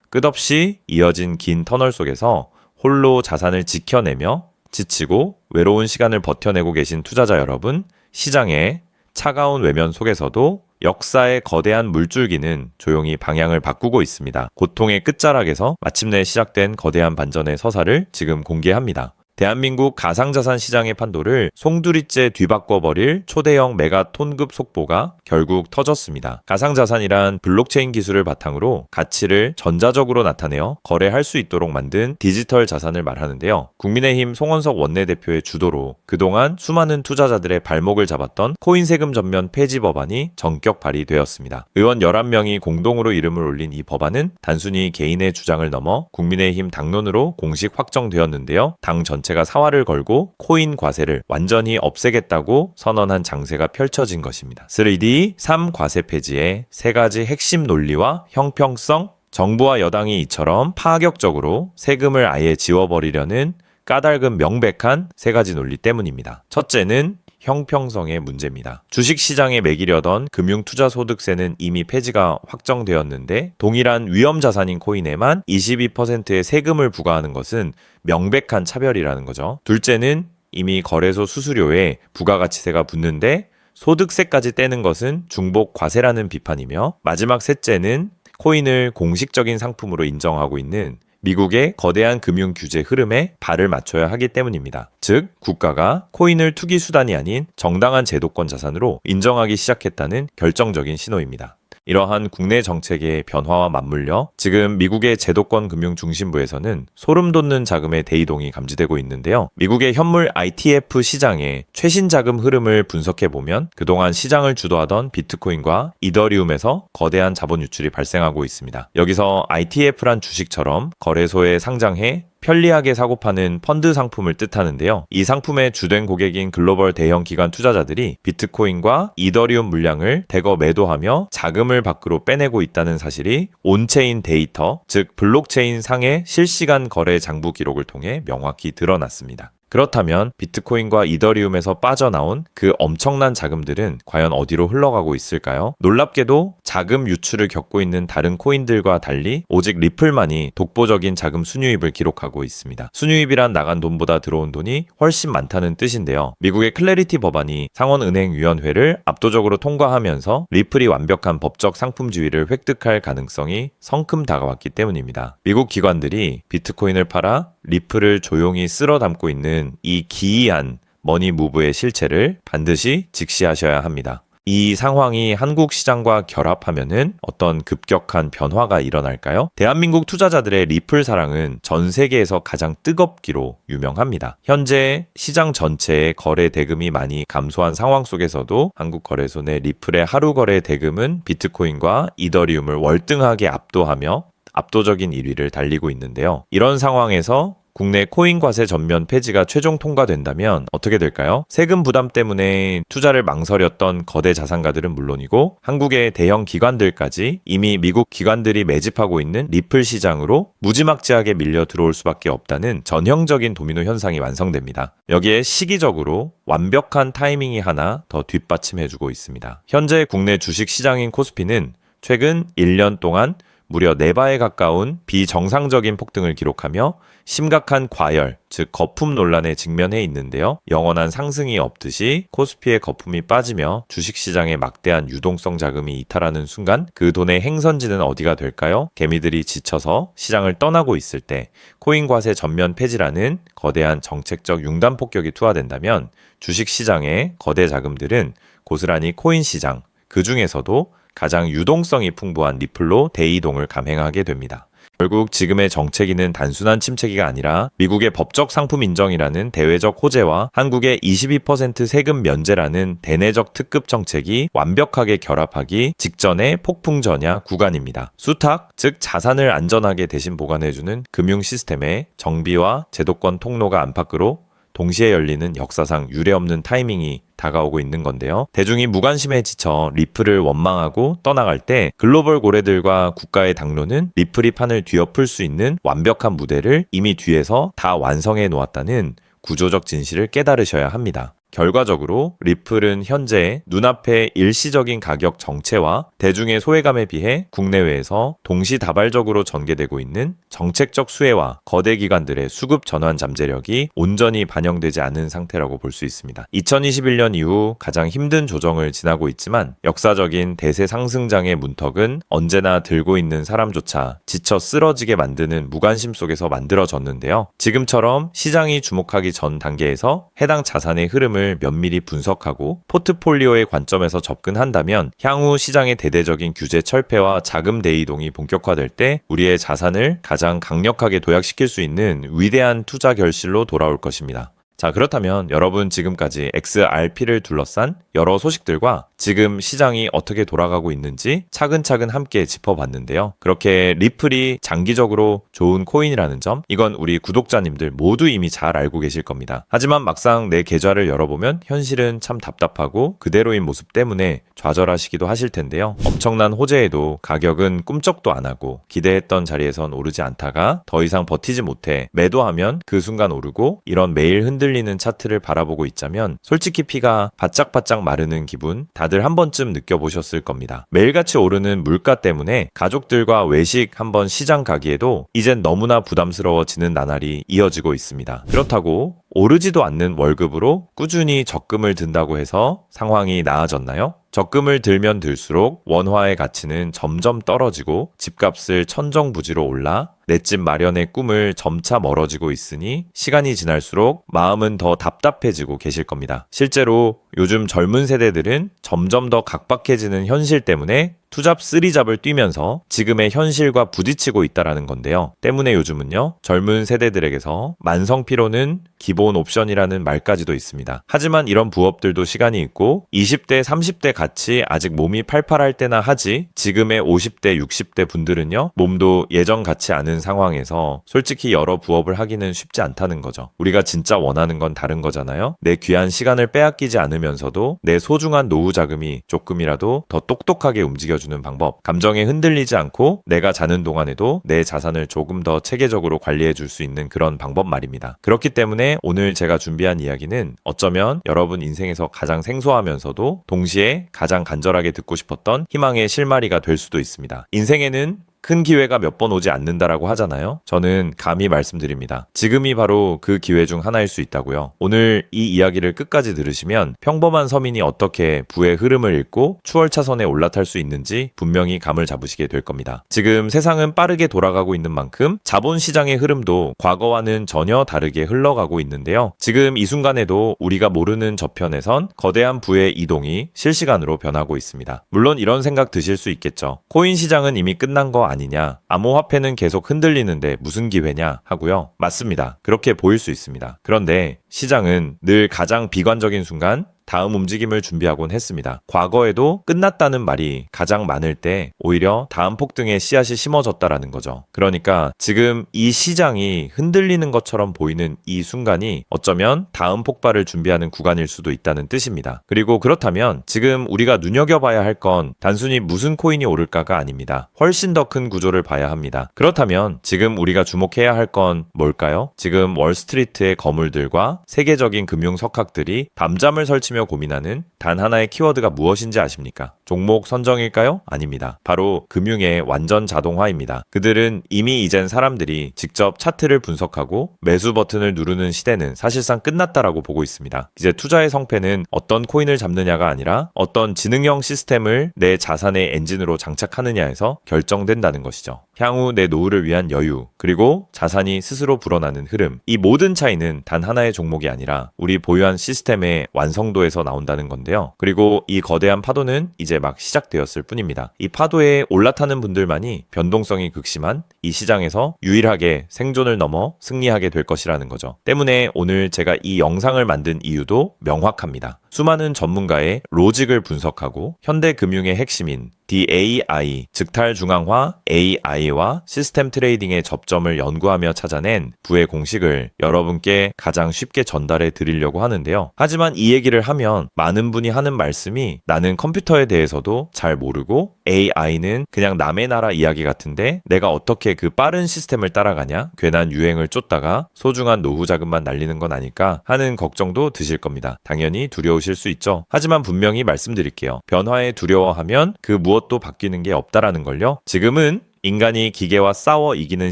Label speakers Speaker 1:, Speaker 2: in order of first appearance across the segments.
Speaker 1: 끝없이 이어진 긴 터널 속에서 홀로 자산을 지켜내며 지치고 외로운 시간을 버텨내고 계신 투자자 여러분, 시장의 차가운 외면 속에서도 역사의 거대한 물줄기는 조용히 방향을 바꾸고 있습니다. 고통의 끝자락에서 마침내 시작된 거대한 반전의 서사를 지금 공개합니다. 대한민국 가상자산 시장의 판도를 송두리째 뒤바꿔버릴 초대형 메가톤급 속보가 결국 터졌습니다. 가상자산이란 블록체인 기술을 바탕으로 가치를 전자적으로 나타내어 거래할 수 있도록 만든 디지털 자산을 말하는데요. 국민의힘 송원석 원내대표의 주도로 그동안 수많은 투자자들의 발목을 잡았던 코인 세금 전면 폐지 법안이 전격 발의되었습니다. 의원 11명이 공동으로 이름을 올린 이 법안은 단순히 개인의 주장을 넘어 국민의힘 당론으로 공식 확정되었는데요. 당 전체가 사활을 걸고 코인 과세를 완전히 없애겠다고 선언한 장세가 펼쳐진 것입니다. 3D 3 과세 폐지의 세 가지 핵심 논리와 형평성, 정부와 여당이 이처럼 파격적으로 세금을 아예 지워버리려는 까닭은 명백한 세 가지 논리 때문입니다. 첫째는 형평성의 문제입니다. 주식시장에 매기려던 금융투자소득세는 이미 폐지가 확정되었는데 동일한 위험자산인 코인에만 22%의 세금을 부과하는 것은 명백한 차별이라는 거죠. 둘째는 이미 거래소 수수료에 부가가치세가 붙는데 소득세까지 떼는 것은 중복 과세라는 비판이며 마지막 셋째는 코인을 공식적인 상품으로 인정하고 있는 미국의 거대한 금융 규제 흐름에 발을 맞춰야 하기 때문입니다. 즉, 국가가 코인을 투기 수단이 아닌 정당한 제도권 자산으로 인정하기 시작했다는 결정적인 신호입니다. 이러한 국내 정책의 변화와 맞물려 지금 미국의 제도권 금융 중심부에서는 소름 돋는 자금의 대이동이 감지되고 있는데요. 미국의 현물 ITF 시장의 최신 자금 흐름을 분석해보면 그동안 시장을 주도하던 비트코인과 이더리움에서 거대한 자본 유출이 발생하고 있습니다. 여기서 ITF란 주식처럼 거래소에 상장해 편리하게 사고 파는 펀드 상품을 뜻하는데요. 이 상품의 주된 고객인 글로벌 대형 기관 투자자들이 비트코인과 이더리움 물량을 대거 매도하며 자금을 밖으로 빼내고 있다는 사실이 온체인 데이터, 즉 블록체인 상의 실시간 거래 장부 기록을 통해 명확히 드러났습니다. 그렇다면 비트코인과 이더리움에서 빠져나온 그 엄청난 자금들은 과연 어디로 흘러가고 있을까요? 놀랍게도 자금 유출을 겪고 있는 다른 코인들과 달리 오직 리플만이 독보적인 자금 순유입을 기록하고 있습니다. 순유입이란 나간 돈보다 들어온 돈이 훨씬 많다는 뜻인데요. 미국의 클래리티 법안이 상원은행위원회를 압도적으로 통과하면서 리플이 완벽한 법적 상품 지위를 획득할 가능성이 성큼 다가왔기 때문입니다. 미국 기관들이 비트코인을 팔아 리플을 조용히 쓸어 담고 있는 이 기이한 머니 무브의 실체를 반드시 직시하셔야 합니다. 이 상황이 한국 시장과 결합하면은 어떤 급격한 변화가 일어날까요? 대한민국 투자자들의 리플 사랑은 전 세계에서 가장 뜨겁기로 유명합니다. 현재 시장 전체의 거래 대금이 많이 감소한 상황 속에서도 한국 거래소 내 리플의 하루 거래 대금은 비트코인과 이더리움을 월등하게 압도하며 압도적인 1위를 달리고 있는데요. 이런 상황에서 국내 코인 과세 전면 폐지가 최종 통과된다면 어떻게 될까요? 세금 부담 때문에 투자를 망설였던 거대 자산가들은 물론이고 한국의 대형 기관들까지 이미 미국 기관들이 매집하고 있는 리플 시장으로 무지막지하게 밀려 들어올 수밖에 없다는 전형적인 도미노 현상이 완성됩니다. 여기에 시기적으로 완벽한 타이밍이 하나 더 뒷받침해주고 있습니다. 현재 국내 주식 시장인 코스피는 최근 1년 동안 무려 4배에 가까운 비정상적인 폭등을 기록하며 심각한 과열, 즉 거품 논란에 직면해 있는데요. 영원한 상승이 없듯이 코스피의 거품이 빠지며 주식시장에 막대한 유동성 자금이 이탈하는 순간 그 돈의 행선지는 어디가 될까요? 개미들이 지쳐서 시장을 떠나고 있을 때 코인 과세 전면 폐지라는 거대한 정책적 융단 폭격이 투하된다면 주식시장의 거대 자금들은 고스란히 코인 시장, 그 중에서도 가장 유동성이 풍부한 리플로 대이동을 감행하게 됩니다. 결국 지금의 정체기는 단순한 침체기가 아니라 미국의 법적 상품 인정이라는 대외적 호재와 한국의 22% 세금 면제라는 대내적 특급 정책이 완벽하게 결합하기 직전의 폭풍 전야 구간입니다. 수탁, 즉 자산을 안전하게 대신 보관해주는 금융 시스템의 정비와 제도권 통로가 안팎으로 동시에 열리는 역사상 유례없는 타이밍이 다가오고 있는 건데요. 대중이 무관심에 지쳐 리플을 원망하고 떠나갈 때 글로벌 고래들과 국가의 당론은 리플이 판을 뒤엎을 수 있는 완벽한 무대를 이미 뒤에서 다 완성해 놓았다는 구조적 진실을 깨달으셔야 합니다. 결과적으로 리플은 현재 눈앞의 일시적인 가격 정체와 대중의 소외감에 비해 국내외에서 동시다발적으로 전개되고 있는 정책적 수혜와 거대 기관들의 수급 전환 잠재력이 온전히 반영되지 않은 상태라고 볼 수 있습니다. 2021년 이후 가장 힘든 조정을 지나고 있지만 역사적인 대세 상승장의 문턱은 언제나 들고 있는 사람조차 지쳐 쓰러지게 만드는 무관심 속에서 만들어졌는데요. 지금처럼 시장이 주목하기 전 단계에서 해당 자산의 흐름을 면밀히 분석하고 포트폴리오의 관점에서 접근한다면 향후 시장의 대대적인 규제 철폐와 자금 대이동이 본격화될 때 우리의 자산을 가장 강력하게 도약시킬 수 있는 위대한 투자 결실로 돌아올 것입니다. 자, 그렇다면 여러분 지금까지 XRP를 둘러싼 여러 소식들과 지금 시장이 어떻게 돌아가고 있는지 차근차근 함께 짚어봤는데요. 그렇게 리플이 장기적으로 좋은 코인이라는 점, 이건 우리 구독자님들 모두 이미 잘 알고 계실 겁니다. 하지만 막상 내 계좌를 열어보면 현실은 참 답답하고 그대로인 모습 때문에 좌절하시기도 하실 텐데요. 엄청난 호재에도 가격은 꿈쩍도 안 하고 기대했던 자리에선 오르지 않다가 더 이상 버티지 못해 매도하면 그 순간 오르고, 이런 매일 흔들리는 차트를 바라보고 있자면 솔직히 피가 바짝바짝 마르는 기분 다들 한 번쯤 느껴보셨을 겁니다. 매일같이 오르는 물가 때문에 가족들과 외식 한번 시장 가기에도 이젠 너무나 부담스러워지는 나날이 이어지고 있습니다. 그렇다고 오르지도 않는 월급으로 꾸준히 적금을 든다고 해서 상황이 나아졌나요? 적금을 들면 들수록 원화의 가치는 점점 떨어지고 집값을 천정부지로 올라 내 집 마련의 꿈을 점차 멀어지고 있으니 시간이 지날수록 마음은 더 답답해지고 계실 겁니다. 실제로 요즘 젊은 세대들은 점점 더 각박해지는 현실 때문에 투잡 쓰리잡을 뛰면서 지금의 현실과 부딪히고 있다라는 건데요. 때문에 요즘은요, 젊은 세대들에게서 만성 피로는 기본 옵션이라는 말까지도 있습니다. 하지만 이런 부업들도 시간이 있고 20대, 30대 같이 아직 몸이 팔팔할 때나 하지, 지금의 50대, 60대 분들은요, 몸도 예전 같지 않은 상황에서 솔직히 여러 부업을 하기는 쉽지 않다는 거죠. 우리가 진짜 원하는 건 다른 거잖아요. 내 귀한 시간을 빼앗기지 않으면서도 내 소중한 노후 자금이 조금이라도 더 똑똑하게 움직여주는 방법, 감정에 흔들리지 않고 내가 자는 동안에도 내 자산을 조금 더 체계적으로 관리해 줄 수 있는 그런 방법 말입니다. 그렇기 때문에 오늘 제가 준비한 이야기는 어쩌면 여러분 인생에서 가장 생소하면서도 동시에 가장 간절하게 듣고 싶었던 희망의 실마리가 될 수도 있습니다. 인생에는 큰 기회가 몇 번 오지 않는다라고 하잖아요. 저는 감히 말씀드립니다. 지금이 바로 그 기회 중 하나일 수 있다고요. 오늘 이 이야기를 끝까지 들으시면 평범한 서민이 어떻게 부의 흐름을 읽고 추월차선에 올라탈 수 있는지 분명히 감을 잡으시게 될 겁니다. 지금 세상은 빠르게 돌아가고 있는 만큼 자본시장의 흐름도 과거와는 전혀 다르게 흘러가고 있는데요. 지금 이 순간에도 우리가 모르는 저편에선 거대한 부의 이동이 실시간으로 변하고 있습니다. 물론 이런 생각 드실 수 있겠죠. 코인 시장은 이미 끝난 거 아니냐, 암호화폐는 계속 흔들리는데 무슨 기회냐 하고요. 맞습니다. 그렇게 보일 수 있습니다. 그런데 시장은 늘 가장 비관적인 순간 다음 움직임을 준비하곤 했습니다. 과거에도 끝났다는 말이 가장 많을 때 오히려 다음 폭등의 씨앗이 심어졌다라는 거죠. 그러니까 지금 이 시장이 흔들리는 것처럼 보이는 이 순간이 어쩌면 다음 폭발을 준비하는 구간일 수도 있다는 뜻입니다. 그리고 그렇다면 지금 우리가 눈여겨봐야 할 건 단순히 무슨 코인이 오를까가 아닙니다. 훨씬 더 큰 구조를 봐야 합니다. 그렇다면 지금 우리가 주목해야 할 건 뭘까요? 지금 월스트리트의 거물들과 세계적인 금융 석학들이 밤잠을 설치며 고민하는 단 하나의 키워드가 무엇인지 아십니까? 종목 선정일까요? 아닙니다. 바로 금융의 완전 자동화입니다. 그들은 이미 이젠 사람들이 직접 차트를 분석하고 매수 버튼을 누르는 시대는 사실상 끝났다라고 보고 있습니다. 이제 투자의 성패는 어떤 코인을 잡느냐가 아니라 어떤 지능형 시스템을 내 자산의 엔진으로 장착하느냐에서 결정된다는 것이죠. 향후 내 노후를 위한 여유, 그리고 자산이 스스로 불어나는 흐름, 이 모든 차이는 단 하나의 종목이 아니라 우리 보유한 시스템의 완성도에서 나온다는 건데요. 그리고 이 거대한 파도는 이제 막 시작되었을 뿐입니다. 이 파도에 올라타는 분들만이 변동성이 극심한 이 시장에서 유일하게 생존을 넘어 승리하게 될 것이라는 거죠. 때문에 오늘 제가 이 영상을 만든 이유도 명확합니다. 수많은 전문가의 로직을 분석하고 현대 금융의 핵심인 DAI, 즉 탈중앙화 AI와 시스템 트레이딩의 접점을 연구하며 찾아낸 부의 공식을 여러분께 가장 쉽게 전달해 드리려고 하는데요. 하지만 이 얘기를 하면 많은 분이 하는 말씀이 나는 컴퓨터에 대해서도 잘 모르고 AI는 그냥 남의 나라 이야기 같은데 내가 어떻게 그 빠른 시스템을 따라가냐? 괜한 유행을 쫓다가 소중한 노후 자금만 날리는 건 아닐까 하는 걱정도 드실 겁니다. 당연히 두려우실 수 있죠. 하지만 분명히 말씀드릴게요. 변화에 두려워하면 그 무엇도 바뀌는 게 없다라는 걸요. 지금은 인간이 기계와 싸워 이기는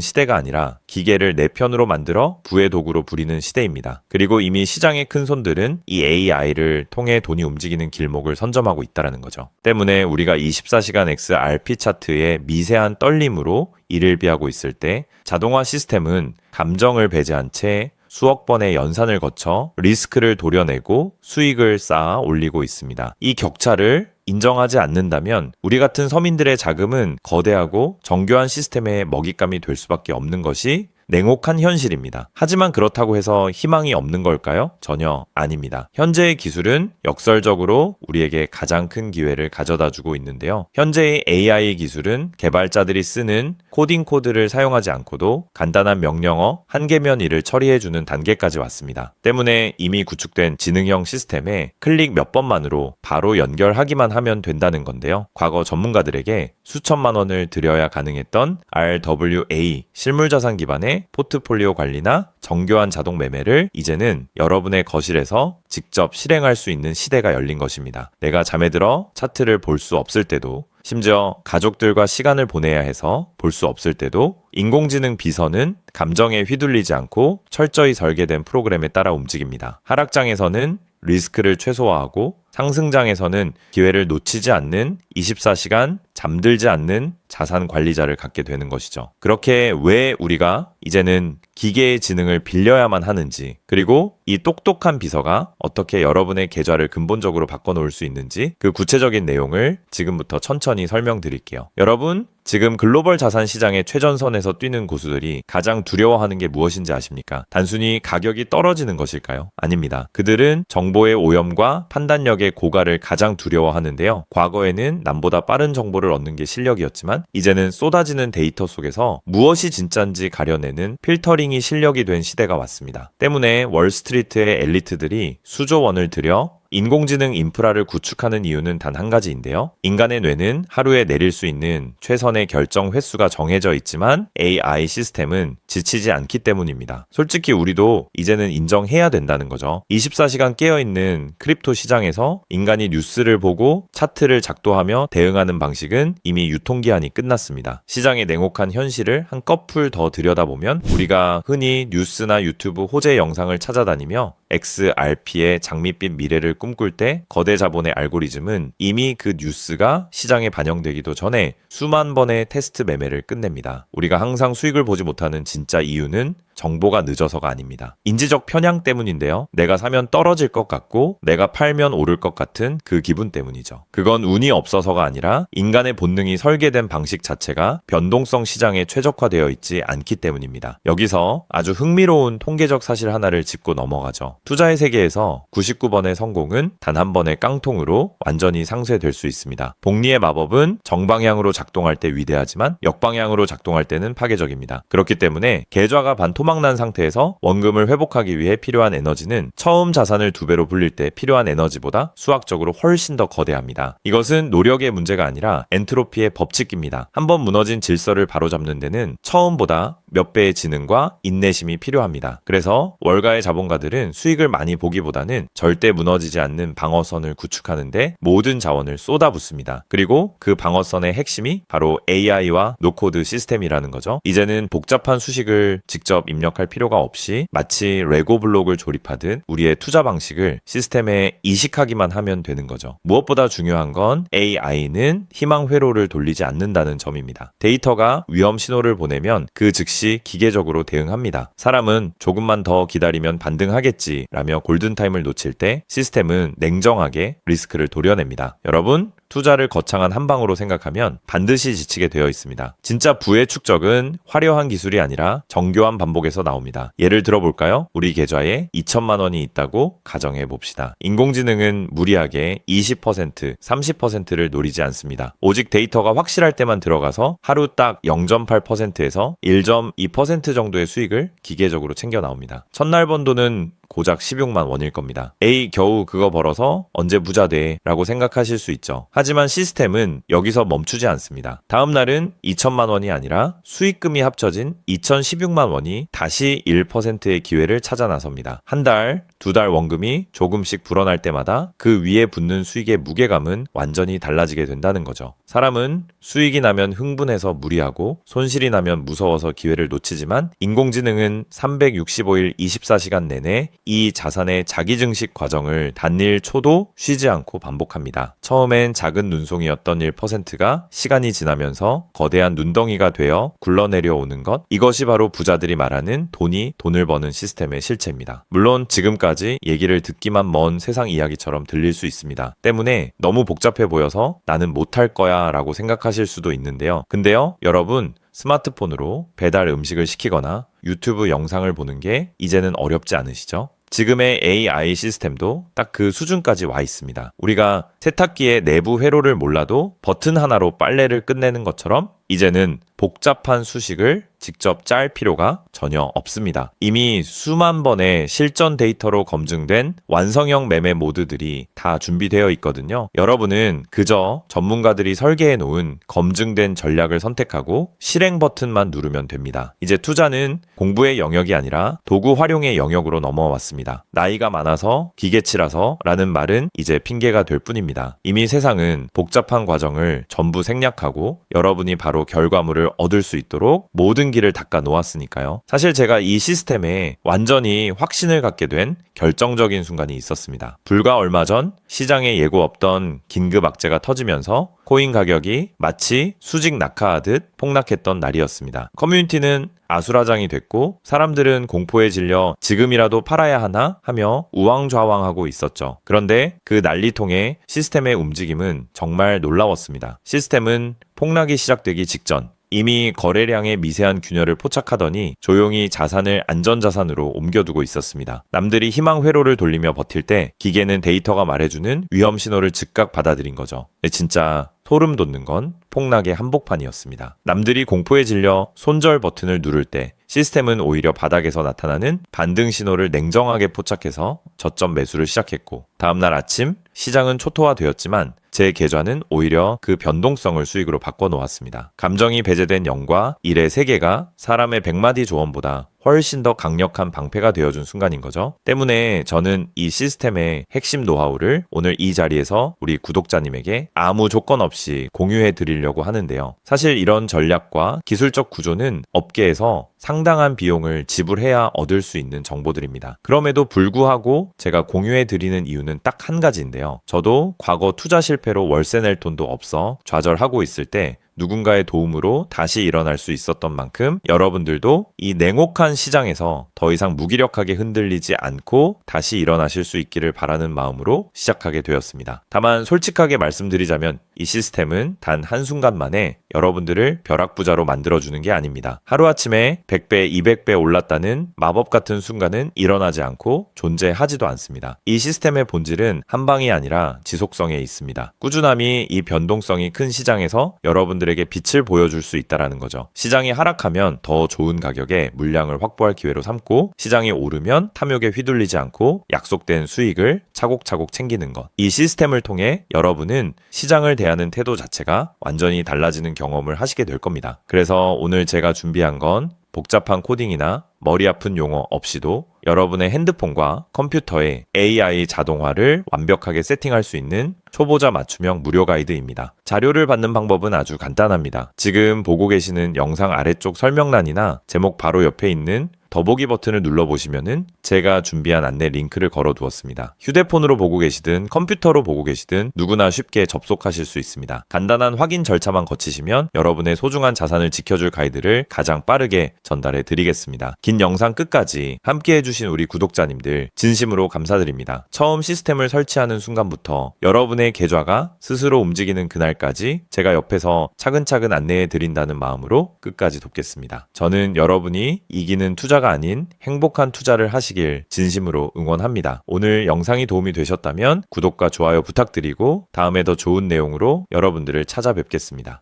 Speaker 1: 시대가 아니라 기계를 내 편으로 만들어 부의 도구로 부리는 시대입니다. 그리고 이미 시장의 큰 손들은 이 AI를 통해 돈이 움직이는 길목을 선점하고 있다는 거죠. 때문에 우리가 24시간 XRP 차트의 미세한 떨림으로 이를 비하고 있을 때 자동화 시스템은 감정을 배제한 채 수억 번의 연산을 거쳐 리스크를 도려내고 수익을 쌓아 올리고 있습니다. 이 격차를 인정하지 않는다면 우리 같은 서민들의 자금은 거대하고 정교한 시스템의 먹잇감이 될 수밖에 없는 것이 냉혹한 현실입니다. 하지만 그렇다고 해서 희망이 없는 걸까요? 전혀 아닙니다. 현재의 기술은 역설적으로 우리에게 가장 큰 기회를 가져다 주고 있는데요. 현재의 AI 기술은 개발자들이 쓰는 코딩 코드를 사용하지 않고도 간단한 명령어 한 개면 일을 처리해주는 단계까지 왔습니다. 때문에 이미 구축된 지능형 시스템에 클릭 몇 번만으로 바로 연결하기만 하면 된다는 건데요. 과거 전문가들에게 수천만 원을 들여야 가능했던 RWA 실물자산 기반의 포트폴리오 관리나 정교한 자동 매매를 이제는 여러분의 거실에서 직접 실행할 수 있는 시대가 열린 것입니다. 내가 잠에 들어 차트를 볼 수 없을 때도, 심지어 가족들과 시간을 보내야 해서 볼 수 없을 때도 인공지능 비서는 감정에 휘둘리지 않고 철저히 설계된 프로그램에 따라 움직입니다. 하락장에서는 리스크를 최소화하고 상승장에서는 기회를 놓치지 않는 24시간 잠들지 않는 자산 관리자를 갖게 되는 것이죠. 그렇게 왜 우리가 이제는 기계의 지능을 빌려야만 하는지, 그리고 이 똑똑한 비서가 어떻게 여러분의 계좌를 근본적으로 바꿔놓을 수 있는지 그 구체적인 내용을 지금부터 천천히 설명드릴게요. 여러분, 지금 글로벌 자산 시장의 최전선에서 뛰는 고수들이 가장 두려워하는 게 무엇인지 아십니까? 단순히 가격이 떨어지는 것일까요? 아닙니다. 그들은 정보의 오염과 판단력의 고갈을 가장 두려워하는데요. 과거에는 남보다 빠른 정보를 얻는 게 실력이었지만 이제는 쏟아지는 데이터 속에서 무엇이 진짜인지 가려내는 필터링이 실력이 된 시대가 왔습니다. 때문에 월스트리트의 엘리트들이 수조 원을 들여 인공지능 인프라를 구축하는 이유는 단 한 가지인데요. 인간의 뇌는 하루에 내릴 수 있는 최선의 결정 횟수가 정해져 있지만 AI 시스템은 지치지 않기 때문입니다. 솔직히 우리도 이제는 인정해야 된다는 거죠. 24시간 깨어있는 크립토 시장에서 인간이 뉴스를 보고 차트를 작도하며 대응하는 방식은 이미 유통기한이 끝났습니다. 시장의 냉혹한 현실을 한꺼풀 더 들여다보면 우리가 흔히 뉴스나 유튜브 호재 영상을 찾아다니며 XRP의 장밋빛 미래를 꿈꿀 때 거대 자본의 알고리즘은 이미 그 뉴스가 시장에 반영되기도 전에 수만 번의 테스트 매매를 끝냅니다. 우리가 항상 수익을 보지 못하는 진짜 이유는 정보가 늦어서가 아닙니다. 인지적 편향 때문인데요. 내가 사면 떨어질 것 같고 내가 팔면 오를 것 같은 그 기분 때문이죠. 그건 운이 없어서가 아니라 인간의 본능이 설계된 방식 자체가 변동성 시장에 최적화되어 있지 않기 때문입니다. 여기서 아주 흥미로운 통계적 사실 하나를 짚고 넘어가죠. 투자의 세계에서 99번의 성공은 단 한 번의 깡통으로 완전히 상쇄될 수 있습니다. 복리의 마법은 정방향으로 작동할 때 위대하지만 역방향으로 작동할 때는 파괴적입니다. 그렇기 때문에 계좌가 반토막난 상태에서 원금을 회복하기 위해 필요한 에너지는 처음 자산을 2배로 불릴 때 필요한 에너지보다 수학적으로 훨씬 더 거대합니다. 이것은 노력의 문제가 아니라 엔트로피의 법칙입니다. 한번 무너진 질서를 바로잡는 데는 처음보다 몇 배의 지능과 인내심이 필요합니다. 그래서 월가의 자본가들은 수익을 많이 보기보다는 절대 무너지지 않는 방어선을 구축하는데 모든 자원을 쏟아붓습니다. 그리고 그 방어선의 핵심이 바로 AI와 노코드 시스템이라는 거죠. 이제는 복잡한 수식을 직접 입력할 필요가 없이 마치 레고 블록을 조립하듯 우리의 투자 방식을 시스템에 이식하기만 하면 되는 거죠. 무엇보다 중요한 건 AI는 희망 회로를 돌리지 않는다는 점입니다. 데이터가 위험 신호를 보내면 그 즉시 기계적으로 대응합니다. 사람은 조금만 더 기다리면 반등하겠지 라며 골든타임을 놓칠 때 시스템은 냉정하게 리스크를 도려냅니다. 여러분, 투자를 거창한 한 방으로 생각하면 반드시 지치게 되어 있습니다. 진짜 부의 축적은 화려한 기술이 아니라 정교한 반복에서 나옵니다. 예를 들어볼까요? 우리 계좌에 2천만 원이 있다고 가정해 봅시다. 인공지능은 무리하게 20%, 30%를 노리지 않습니다. 오직 데이터가 확실할 때만 들어가서 하루 딱 0.8%에서 1.2% 정도의 수익을 기계적으로 챙겨 나옵니다. 첫날 번 돈은 고작 16만 원일 겁니다. 에이, 겨우 그거 벌어서 언제 부자 돼? 라고 생각하실 수 있죠. 하지만 시스템은 여기서 멈추지 않습니다. 다음 날은 2천만 원이 아니라 수익금이 합쳐진 2,016만 원이 다시 1%의 기회를 찾아 나섭니다. 한 달, 두 달 원금이 조금씩 불어날 때마다 그 위에 붙는 수익의 무게감은 완전히 달라지게 된다는 거죠. 사람은 수익이 나면 흥분해서 무리하고 손실이 나면 무서워서 기회를 놓치지만 인공지능은 365일 24시간 내내 이 자산의 자기 증식 과정을 단 1초도 쉬지 않고 반복합니다. 처음엔 작은 눈송이였던 1%가 시간이 지나면서 거대한 눈덩이가 되어 굴러내려오는 것, 이것이 바로 부자들이 말하는 돈을 버는 시스템의 실체입니다. 물론 지금까지 얘기를 듣기만 먼 세상 이야기처럼 들릴 수 있습니다. 때문에 너무 복잡해 보여서 나는 못할 거야 라고 생각하실 수도 있는데요. 근데요, 여러분, 스마트폰으로 배달 음식을 시키거나 유튜브 영상을 보는 게 이제는 어렵지 않으시죠? 지금의 AI 시스템도 딱 그 수준까지 와 있습니다. 우리가 세탁기의 내부 회로를 몰라도 버튼 하나로 빨래를 끝내는 것처럼 이제는 복잡한 수식을 직접 짤 필요가 전혀 없습니다. 이미 수만 번의 실전 데이터로 검증된 완성형 매매 모드들이 다 준비되어 있거든요. 여러분은 그저 전문가들이 설계해 놓은 검증된 전략을 선택하고 실행 버튼만 누르면 됩니다. 이제 투자는 공부의 영역이 아니라 도구 활용의 영역으로 넘어왔습니다. 나이가 많아서 기계치라서 라는 말은 이제 핑계가 될 뿐입니다. 이미 세상은 복잡한 과정을 전부 생략하고 여러분이 바로 결과물을 얻을 수 있도록 모든 길을 닦아 놓았으니까요. 사실 제가 이 시스템에 완전히 확신을 갖게 된 결정적인 순간이 있었습니다. 불과 얼마 전 시장에 예고 없던 긴급 악재가 터지면서 코인 가격이 마치 수직 낙하하듯 폭락했던 날이었습니다. 커뮤니티는 아수라장이 됐고 사람들은 공포에 질려 지금이라도 팔아야 하나 하며 우왕좌왕하고 있었죠. 그런데 그 난리통에 시스템의 움직임은 정말 놀라웠습니다. 시스템은 폭락이 시작되기 직전 이미 거래량의 미세한 균열을 포착하더니 조용히 자산을 안전자산으로 옮겨두고 있었습니다. 남들이 희망 회로를 돌리며 버틸 때 기계는 데이터가 말해주는 위험 신호를 즉각 받아들인 거죠. 진짜 소름 돋는 건 폭락의 한복판이었습니다. 남들이 공포에 질려 손절 버튼을 누를 때 시스템은 오히려 바닥에서 나타나는 반등 신호를 냉정하게 포착해서 저점 매수를 시작했고 다음날 아침 시장은 초토화되었지만 제 계좌는 오히려 그 변동성을 수익으로 바꿔놓았습니다. 감정이 배제된 0과 1의 세계가 사람의 100마디 조언보다 훨씬 더 강력한 방패가 되어준 순간인 거죠. 때문에 저는 이 시스템의 핵심 노하우를 오늘 이 자리에서 우리 구독자님에게 아무 조건 없이 공유해 드리려고 하는데요. 사실 이런 전략과 기술적 구조는 업계에서 상당한 비용을 지불해야 얻을 수 있는 정보들입니다. 그럼에도 불구하고 제가 공유해 드리는 이유는 딱 한 가지인데요. 저도 과거 투자 실패로 월세 낼 돈도 없어 좌절하고 있을 때 누군가의 도움으로 다시 일어날 수 있었던 만큼 여러분들도 이 냉혹한 시장에서 더 이상 무기력하게 흔들리지 않고 다시 일어나실 수 있기를 바라는 마음으로 시작하게 되었습니다. 다만 솔직하게 말씀드리자면 이 시스템은 단 한순간 만에 여러분들을 벼락부자로 만들어주는 게 아닙니다. 하루아침에 100배, 200배 올랐다는 마법 같은 순간은 일어나지 않고 존재하지도 않습니다. 이 시스템의 본질은 한 방이 아니라 지속성에 있습니다. 꾸준함이 이 변동성이 큰 시장에서 여러분들에게 빛을 보여줄 수 있다는 거죠. 시장이 하락하면 더 좋은 가격에 물량을 확보할 기회로 삼고 시장이 오르면 탐욕에 휘둘리지 않고 약속된 수익을 차곡차곡 챙기는 것. 이 시스템을 통해 여러분은 시장을 대하는 태도 자체가 완전히 달라지는 경험을 하시게 될 겁니다. 그래서 오늘 제가 준비한 건 복잡한 코딩이나 머리 아픈 용어 없이도 여러분의 핸드폰과 컴퓨터에 AI 자동화를 완벽하게 세팅할 수 있는 초보자 맞춤형 무료 가이드입니다. 자료를 받는 방법은 아주 간단합니다. 지금 보고 계시는 영상 아래쪽 설명란이나 제목 바로 옆에 있는 더보기 버튼을 눌러보시면은 제가 준비한 안내 링크를 걸어두었습니다. 휴대폰으로 보고 계시든 컴퓨터로 보고 계시든 누구나 쉽게 접속하실 수 있습니다. 간단한 확인 절차만 거치시면 여러분의 소중한 자산을 지켜줄 가이드를 가장 빠르게 전달해 드리겠습니다. 긴 영상 끝까지 함께 해주신 우리 구독자님들 진심으로 감사드립니다. 처음 시스템을 설치하는 순간부터 여러분의 계좌가 스스로 움직이는 그날까지 제가 옆에서 차근차근 안내해 드린다는 마음으로 끝까지 돕겠습니다. 저는 여러분이 이기는 투자가 아닌 행복한 투자를 하시길 진심으로 응원합니다. 오늘 영상이 도움이 되셨다면 구독과 좋아요 부탁드리고 다음에 더 좋은 내용으로 여러분들을 찾아뵙겠습니다.